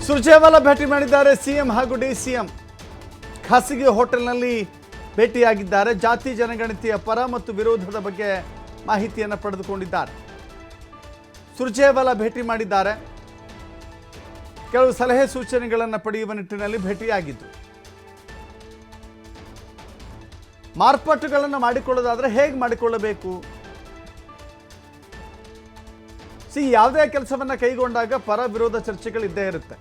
ಸುರ್ಜೇವಾಲಾ ಭೇಟಿ ಮಾಡಿದ್ದಾರೆ ಸಿಎಂ ಹಾಗೂ ಡಿಸಿಎಂ. ಖಾಸಗಿ ಹೋಟೆಲ್ನಲ್ಲಿ ಭೇಟಿಯಾಗಿದ್ದಾರೆ. ಜಾತಿ ಜನಗಣತಿಯ ಪರ ಮತ್ತು ವಿರೋಧದ ಬಗ್ಗೆ ಮಾಹಿತಿಯನ್ನು ಪಡೆದುಕೊಂಡಿದ್ದಾರೆ. ಸುರ್ಜೇವಾಲಾ ಭೇಟಿ ಮಾಡಿದ್ದಾರೆ. ಕೆಲವು ಸಲಹೆ ಸೂಚನೆಗಳನ್ನು ಪಡೆಯುವ ನಿಟ್ಟಿನಲ್ಲಿ ಭೇಟಿಯಾಗಿದ್ದು, ಮಾರ್ಪಾಟುಗಳನ್ನು ಮಾಡಿಕೊಳ್ಳೋದಾದರೆ ಹೇಗೆ ಮಾಡಿಕೊಳ್ಳಬೇಕು, ಯಾವುದೇ ಕೆಲಸವನ್ನು ಕೈಗೊಂಡಾಗ ಪರ ವಿರೋಧ ಚರ್ಚೆಗಳಿದ್ದೇ ಇರುತ್ತೆ.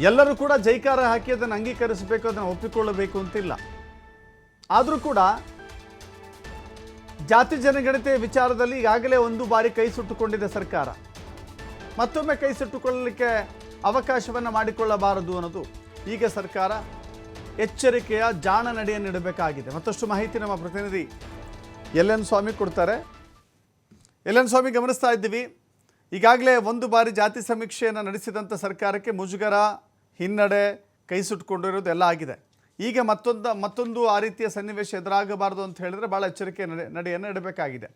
ಎಲ್ಲರೂ ಕೂಡ ಜೈಕಾರ ಹಾಕಿ ಅದನ್ನು ಅಂಗೀಕರಿಸಬೇಕು, ಅದನ್ನು ಒಪ್ಪಿಕೊಳ್ಳಬೇಕು ಅಂತಿಲ್ಲ. ಆದರೂ ಕೂಡ ಜಾತಿ ಜನಗಣತಿಯ ವಿಚಾರದಲ್ಲಿ ಈಗಾಗಲೇ ಒಂದು ಬಾರಿ ಕೈ ಸುಟ್ಟುಕೊಂಡಿದೆ ಸರ್ಕಾರ. ಮತ್ತೊಮ್ಮೆ ಕೈ ಸುಟ್ಟುಕೊಳ್ಳಲಿಕ್ಕೆ ಅವಕಾಶವನ್ನು ಮಾಡಿಕೊಳ್ಳಬಾರದು ಅನ್ನೋದು ಈಗ ಸರ್ಕಾರ ಎಚ್ಚರಿಕೆಯ ಜಾಣ ನಡೆಯನ್ನು ನೀಡಬೇಕಾಗಿದೆ. ಮತ್ತಷ್ಟು ಮಾಹಿತಿ ನಮ್ಮ ಪ್ರತಿನಿಧಿ ಎಲ್.ಎನ್. ಸ್ವಾಮಿ ಕೊಡ್ತಾರೆ. ಎಲ್.ಎನ್. ಸ್ವಾಮಿ, ಗಮನಿಸ್ತಾ ಇದ್ದೀವಿ, ಈಗಾಗಲೇ ಒಂದು ಬಾರಿ ಜಾತಿ ಸಮೀಕ್ಷೆಯನ್ನು ನಡೆಸಿದಂಥ ಸರ್ಕಾರಕ್ಕೆ ಮುಜುಗರ, ಹಿನ್ನಡೆ, ಕೈ ಸುಟ್ಟುಕೊಂಡಿರೋದು ಎಲ್ಲ ಆಗಿದೆ. ಈಗ ಮತ್ತೊಂದು ಆ ರೀತಿಯ ಸನ್ನಿವೇಶ ಎದುರಾಗಬಾರದು ಅಂತ ಹೇಳಿದ್ರೆ ಭಾಳ ಎಚ್ಚರಿಕೆ ನಡೆಯನ್ನು ಇಡಬೇಕಾಗಿದೆ.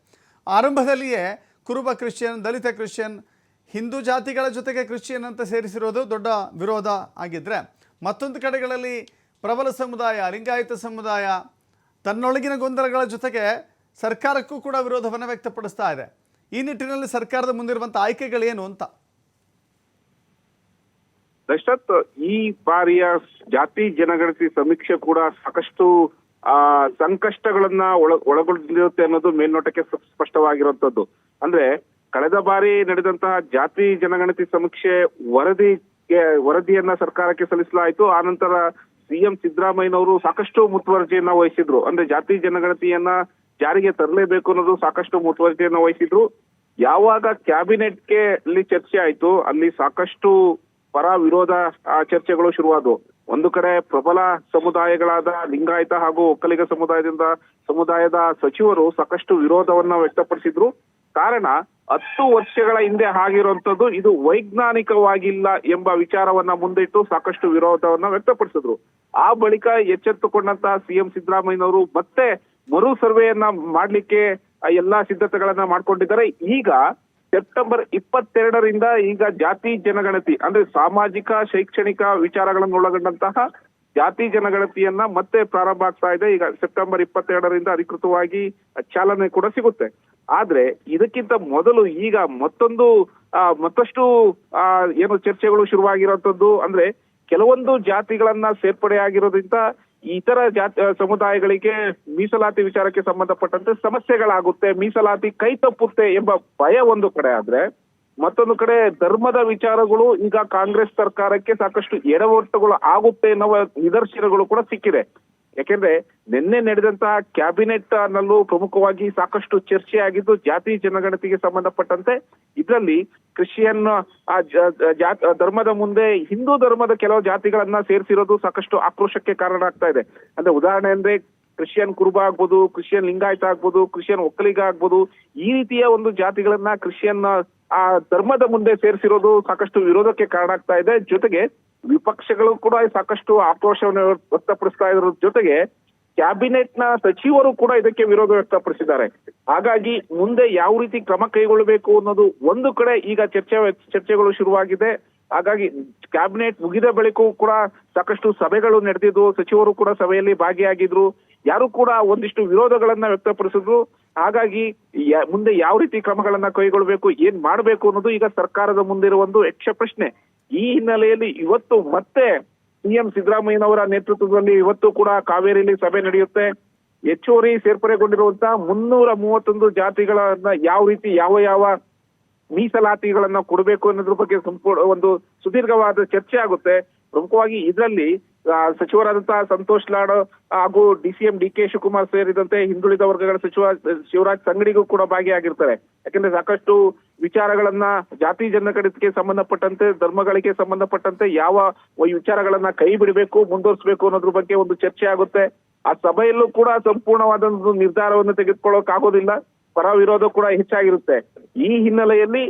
ಆರಂಭದಲ್ಲಿಯೇ ಕುರುಬ ಕ್ರಿಶ್ಚಿಯನ್, ದಲಿತ ಕ್ರಿಶ್ಚಿಯನ್, ಹಿಂದೂ ಜಾತಿಗಳ ಜೊತೆಗೆ ಕ್ರಿಶ್ಚಿಯನ್ ಅಂತ ಸೇರಿಸಿರೋದು ದೊಡ್ಡ ವಿರೋಧ ಆಗಿದ್ದರೆ, ಮತ್ತೊಂದು ಕಡೆಗಳಲ್ಲಿ ಪ್ರಬಲ ಸಮುದಾಯ, ಲಿಂಗಾಯತ ಸಮುದಾಯ ತನ್ನೊಳಗಿನ ಗೊಂದಲಗಳ ಜೊತೆಗೆ ಸರ್ಕಾರಕ್ಕೂ ಕೂಡ ವಿರೋಧವನ್ನು ವ್ಯಕ್ತಪಡಿಸ್ತಾ ಇದೆ. ಈ ನಿಟ್ಟಿನಲ್ಲಿ ಸರ್ಕಾರದ ಮುಂದಿರುವಂಥ ಆಯ್ಕೆಗಳೇನು ಅಂತ? ದಶರಥ್, ಈ ಬಾರಿಯ ಜಾತಿ ಜನಗಣತಿ ಸಮೀಕ್ಷೆ ಕೂಡ ಸಾಕಷ್ಟು ಸಂಕಷ್ಟಗಳನ್ನ ಒಳಗೊಂಡಿರುತ್ತೆ ಅನ್ನೋದು ಮೇಲ್ನೋಟಕ್ಕೆ ಸ್ಪಷ್ಟವಾಗಿರುವಂತದ್ದು. ಅಂದ್ರೆ ಕಳೆದ ಬಾರಿ ನಡೆದಂತಹ ಜಾತಿ ಜನಗಣತಿ ಸಮೀಕ್ಷೆ ವರದಿಯನ್ನ ಸರ್ಕಾರಕ್ಕೆ ಸಲ್ಲಿಸಲಾಯಿತು. ಆನಂತರ ಸಿಎಂ ಸಿದ್ದರಾಮಯ್ಯನವರು ಸಾಕಷ್ಟು ಮುತುವರ್ಜಿಯನ್ನ ವಹಿಸಿದ್ರು. ಅಂದ್ರೆ ಜಾತಿ ಜನಗಣತಿಯನ್ನ ಜಾರಿಗೆ ತರಲೇಬೇಕು ಅನ್ನೋದು ಸಾಕಷ್ಟು ಮುತುವರ್ಜಿಯನ್ನ ವಹಿಸಿದ್ರು. ಯಾವಾಗ ಕ್ಯಾಬಿನೆಟ್ಗೆ ಅಲ್ಲಿ ಚರ್ಚೆ ಆಯ್ತು, ಅಲ್ಲಿ ಸಾಕಷ್ಟು ಪರ ವಿರೋಧ ಚರ್ಚೆಗಳು ಶುರುವಾದವು. ಒಂದು ಕಡೆ ಪ್ರಬಲ ಸಮುದಾಯಗಳಾದ ಲಿಂಗಾಯತ ಹಾಗೂ ಒಕ್ಕಲಿಗ ಸಮುದಾಯದ ಸಚಿವರು ಸಾಕಷ್ಟು ವಿರೋಧವನ್ನ ವ್ಯಕ್ತಪಡಿಸಿದ್ರು. ಕಾರಣ 10 ವರ್ಷಗಳ ಹಿಂದೆ ಆಗಿರುವಂತದ್ದು ಇದು ವೈಜ್ಞಾನಿಕವಾಗಿಲ್ಲ ಎಂಬ ವಿಚಾರವನ್ನ ಮುಂದಿಟ್ಟು ಸಾಕಷ್ಟು ವಿರೋಧವನ್ನ ವ್ಯಕ್ತಪಡಿಸಿದ್ರು. ಆ ಬಳಿಕ ಎಚ್ಚೆತ್ತುಕೊಂಡಂತಹ ಸಿಎಂ ಸಿದ್ದರಾಮಯ್ಯನವರು ಮತ್ತೆ ಮರು ಸರ್ವೆಯನ್ನ ಮಾಡ್ಲಿಕ್ಕೆ ಎಲ್ಲಾ ಸಿದ್ಧತೆಗಳನ್ನ ಮಾಡ್ಕೊಂಡಿದ್ದಾರೆ. ಈಗ ಸೆಪ್ಟೆಂಬರ್ 22ರಿಂದ ಈಗ ಜಾತಿ ಜನಗಣತಿ ಅಂದ್ರೆ ಸಾಮಾಜಿಕ ಶೈಕ್ಷಣಿಕ ವಿಚಾರಗಳನ್ನು ಒಳಗೊಂಡಂತಹ ಜಾತಿ ಜನಗಣತಿಯನ್ನ ಮತ್ತೆ ಪ್ರಾರಂಭ ಆಗ್ತಾ ಇದೆ. ಈಗ ಸೆಪ್ಟೆಂಬರ್ 22ರಿಂದ ಅಧಿಕೃತವಾಗಿ ಚಾಲನೆ ಕೂಡ ಸಿಗುತ್ತೆ. ಆದ್ರೆ ಇದಕ್ಕಿಂತ ಮೊದಲು ಈಗ ಮತ್ತಷ್ಟು ಏನು ಚರ್ಚೆಗಳು ಶುರುವಾಗಿರುವಂತದ್ದು ಅಂದ್ರೆ ಕೆಲವೊಂದು ಜಾತಿಗಳನ್ನ ಸೇರ್ಪಡೆಯಾಗಿರೋದ್ರಿಂದ ಇತರ ಸಮುದಾಯಗಳಿಗೆ ಮೀಸಲಾತಿ ವಿಚಾರಕ್ಕೆ ಸಂಬಂಧಪಟ್ಟಂತೆ ಸಮಸ್ಯೆಗಳಾಗುತ್ತೆ, ಮೀಸಲಾತಿ ಕೈ ತಪ್ಪುತ್ತೆ ಎಂಬ ಭಯ ಒಂದು ಕಡೆ ಆದ್ರೆ, ಮತ್ತೊಂದು ಕಡೆ ಧರ್ಮದ ವಿಚಾರಗಳು ಈಗ ಕಾಂಗ್ರೆಸ್ ಸರ್ಕಾರಕ್ಕೆ ಸಾಕಷ್ಟು ಎಡವಟ್ಟುಗಳು ಆಗುತ್ತೆ ಎನ್ನುವ ನಿದರ್ಶನಗಳು ಕೂಡ ಸಿಕ್ಕಿದೆ. ಯಾಕೆಂದ್ರೆ ನಿನ್ನೆ ನಡೆದಂತಹ ಕ್ಯಾಬಿನೆಟ್ ನಲ್ಲೂ ಪ್ರಮುಖವಾಗಿ ಸಾಕಷ್ಟು ಚರ್ಚೆ ಆಗಿದ್ದು ಜಾತಿ ಜನಗಣತಿಗೆ ಸಂಬಂಧಪಟ್ಟಂತೆ. ಇದರಲ್ಲಿ ಕ್ರಿಶ್ಚಿಯನ್ ಧರ್ಮದ ಮುಂದೆ ಹಿಂದೂ ಧರ್ಮದ ಕೆಲವು ಜಾತಿಗಳನ್ನ ಸೇರಿಸಿರೋದು ಸಾಕಷ್ಟು ಆಕ್ರೋಶಕ್ಕೆ ಕಾರಣ ಆಗ್ತಾ ಇದೆ. ಅಂದ್ರೆ ಉದಾಹರಣೆ ಅಂದ್ರೆ ಕ್ರಿಶ್ಚಿಯನ್ ಕುರುಬ ಆಗ್ಬೋದು, ಕ್ರಿಶ್ಚಿಯನ್ ಲಿಂಗಾಯತ ಆಗ್ಬೋದು, ಕ್ರಿಶ್ಚಿಯನ್ ಒಕ್ಕಲಿಗ ಆಗ್ಬೋದು, ಈ ರೀತಿಯ ಒಂದು ಜಾತಿಗಳನ್ನ ಕ್ರಿಶ್ಚಿಯನ್ ಧರ್ಮದ ಮುಂದೆ ಸೇರಿಸಿರೋದು ಸಾಕಷ್ಟು ವಿರೋಧಕ್ಕೆ ಕಾರಣ ಆಗ್ತಾ ಇದೆ. ಜೊತೆಗೆ ವಿಪಕ್ಷಗಳು ಕೂಡ ಸಾಕಷ್ಟು ಆಕ್ರೋಶವನ್ನು ವ್ಯಕ್ತಪಡಿಸ್ತಾ ಇದ್ರ ಜೊತೆಗೆ ಕ್ಯಾಬಿನೆಟ್ ನ ಸಚಿವರು ಕೂಡ ಇದಕ್ಕೆ ವಿರೋಧ ವ್ಯಕ್ತಪಡಿಸಿದ್ದಾರೆ. ಹಾಗಾಗಿ ಮುಂದೆ ಯಾವ ರೀತಿ ಕ್ರಮ ಕೈಗೊಳ್ಳಬೇಕು ಅನ್ನೋದು ಒಂದು ಕಡೆ ಈಗ ಚರ್ಚೆಗಳು ಶುರುವಾಗಿದೆ. ಹಾಗಾಗಿ ಕ್ಯಾಬಿನೆಟ್ ಮುಗಿದ ಬಳಿಕೂ ಕೂಡ ಸಾಕಷ್ಟು ಸಭೆಗಳು ನಡೆದಿದ್ವು, ಸಚಿವರು ಕೂಡ ಸಭೆಯಲ್ಲಿ ಭಾಗಿಯಾಗಿದ್ರು, ಯಾರು ಕೂಡ ಒಂದಿಷ್ಟು ವಿರೋಧಗಳನ್ನ ವ್ಯಕ್ತಪಡಿಸಿದ್ರು. ಹಾಗಾಗಿ ಮುಂದೆ ಯಾವ ರೀತಿ ಕ್ರಮಗಳನ್ನ ಕೈಗೊಳ್ಳಬೇಕು, ಏನ್ ಮಾಡಬೇಕು ಅನ್ನೋದು ಈಗ ಸರ್ಕಾರದ ಮುಂದಿರುವ ಒಂದು ಯಕ್ಷ ಪ್ರಶ್ನೆ. ಈ ಹಿನ್ನೆಲೆಯಲ್ಲಿ ಇವತ್ತು ಮತ್ತೆ ಸಿಎಂ ಸಿದ್ದರಾಮಯ್ಯನವರ ನೇತೃತ್ವದಲ್ಲಿ ಇವತ್ತು ಕೂಡ ಕಾವೇರಿಯಲ್ಲಿ ಸಭೆ ನಡೆಯುತ್ತೆ. ಹೆಚ್ಚುವರಿ ಸೇರ್ಪಡೆಗೊಂಡಿರುವಂತಹ 331 ಜಾತಿಗಳನ್ನ ಯಾವ ರೀತಿ ಯಾವ ಮೀಸಲಾತಿಗಳನ್ನ ಕೊಡಬೇಕು ಅನ್ನೋದ್ರ ಬಗ್ಗೆ ಒಂದು ಸುದೀರ್ಘವಾದ ಚರ್ಚೆ ಆಗುತ್ತೆ. ಪ್ರಮುಖವಾಗಿ ಇದರಲ್ಲಿ ಸಚಿವರಾದಂತಹ ಸಂತೋಷ್ ಲಾಡ್ ಹಾಗೂ ಡಿಸಿಎಂ ಡಿ.ಕೆ. ಶಿವಕುಮಾರ್ ಸೇರಿದಂತೆ ಹಿಂದುಳಿದ ವರ್ಗಗಳ ಸಚಿವ ಶಿವರಾಜ್ ತಂಗಡಿಗೂ ಕೂಡ ಭಾಗಿಯಾಗಿರ್ತಾರೆ. ಯಾಕಂದ್ರೆ ಸಾಕಷ್ಟು ವಿಚಾರಗಳನ್ನ ಜಾತಿ ಜನಗಣತಿಗೆ ಸಂಬಂಧಪಟ್ಟಂತೆ, ಧರ್ಮಗಳಿಗೆ ಸಂಬಂಧಪಟ್ಟಂತೆ ಯಾವ ವಿಚಾರಗಳನ್ನ ಕೈ ಬಿಡಬೇಕು, ಮುಂದುವರಿಸಬೇಕು ಅನ್ನೋದ್ರ ಬಗ್ಗೆ ಒಂದು ಚರ್ಚೆ ಆಗುತ್ತೆ. ಆ ಸಭೆಯಲ್ಲೂ ಕೂಡ ಸಂಪೂರ್ಣವಾದ ಒಂದು ನಿರ್ಧಾರವನ್ನು ತೆಗೆದುಕೊಳ್ಳೋಕೆ ಆಗೋದಿಲ್ಲ, ಪರ ವಿರೋಧ ಕೂಡ ಹೆಚ್ಚಾಗಿರುತ್ತೆ. ಈ ಹಿನ್ನೆಲೆಯಲ್ಲಿ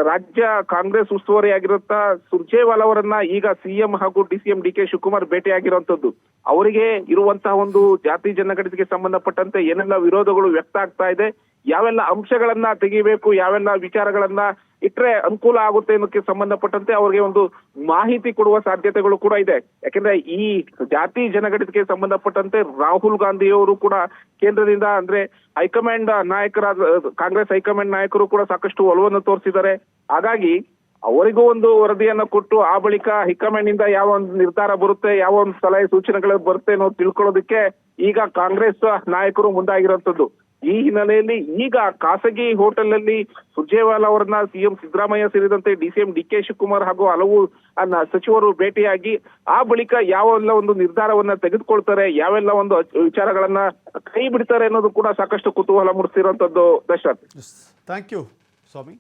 ರಾಜ್ಯ ಕಾಂಗ್ರೆಸ್ ಉಸ್ತುವಾರಿಯಾಗಿರುತ್ತ ಸುರ್ಜೇವಾಲಾ ಅವರನ್ನ ಈಗ ಸಿಎಂ ಹಾಗೂ ಡಿಸಿಎಂ ಡಿ.ಕೆ. ಶಿವಕುಮಾರ್ ಭೇಟಿಯಾಗಿರುವಂತದ್ದು. ಅವರಿಗೆ ಇರುವಂತಹ ಒಂದು ಜಾತಿ ಜನಗಣತಿಗೆ ಸಂಬಂಧಪಟ್ಟಂತೆ ಏನೆಲ್ಲ ವಿರೋಧಗಳು ವ್ಯಕ್ತ ಆಗ್ತಾ ಇದೆ, ಯಾವೆಲ್ಲ ಅಂಶಗಳನ್ನ ತೆಗಿಬೇಕು, ಯಾವೆಲ್ಲ ವಿಚಾರಗಳನ್ನ ಇಟ್ರೆ ಅನುಕೂಲ ಆಗುತ್ತೆ ಅನ್ನೋಕ್ಕೆ ಸಂಬಂಧಪಟ್ಟಂತೆ ಅವ್ರಿಗೆ ಒಂದು ಮಾಹಿತಿ ಕೊಡುವ ಸಾಧ್ಯತೆಗಳು ಕೂಡ ಇದೆ. ಯಾಕಂದ್ರೆ ಈ ಜಾತಿ ಜನಗಣತಿಗೆ ಸಂಬಂಧಪಟ್ಟಂತೆ ರಾಹುಲ್ ಗಾಂಧಿಯವರು ಕೂಡ ಕೇಂದ್ರದಿಂದ ಅಂದ್ರೆ ಹೈಕಮಾಂಡ್ ನಾಯಕರಾದ ಕಾಂಗ್ರೆಸ್ ಹೈಕಮಾಂಡ್ ನಾಯಕರು ಕೂಡ ಸಾಕಷ್ಟು ಒಲವನ್ನು ತೋರಿಸಿದ್ದಾರೆ. ಹಾಗಾಗಿ ಅವರಿಗೂ ಒಂದು ವರದಿಯನ್ನ ಕೊಟ್ಟು ಆ ಬಳಿಕ ಹೈಕಮಾಂಡ್ ಇಂದ ಯಾವ ಒಂದು ನಿರ್ಧಾರ ಬರುತ್ತೆ, ಯಾವ ಒಂದು ಸಲಹೆ ಸೂಚನೆಗಳು ಬರುತ್ತೆ ಅನ್ನೋದು ತಿಳ್ಕೊಳ್ಳೋದಕ್ಕೆ ಈಗ ಕಾಂಗ್ರೆಸ್ ನಾಯಕರು ಮುಂದಾಗಿರುವಂತದ್ದು. ಈ ಹಿನ್ನೆಲೆಯಲ್ಲಿ ಈಗ ಖಾಸಗಿ ಹೋಟೆಲ್ ನಲ್ಲಿ ಸುರ್ಜೇವಾಲಾ ಅವರನ್ನ ಸಿಎಂ ಸಿದ್ದರಾಮಯ್ಯ ಸೇರಿದಂತೆ ಡಿಸಿಎಂ ಡಿಕೆ ಶಿವಕುಮಾರ್ ಹಾಗೂ ಹಲವು ಸಚಿವರು ಭೇಟಿಯಾಗಿ ಆ ಬಳಿಕ ಯಾವೆಲ್ಲ ಒಂದು ನಿರ್ಧಾರವನ್ನ ತೆಗೆದುಕೊಳ್ತಾರೆ, ಯಾವೆಲ್ಲ ಒಂದು ವಿಚಾರಗಳನ್ನ ಕೈ ಬಿಡ್ತಾರೆ ಅನ್ನೋದು ಕೂಡ ಸಾಕಷ್ಟು ಕುತೂಹಲ ಮೂಡಿಸಿರುವಂತದ್ದು. Dasharath, thank you Swami.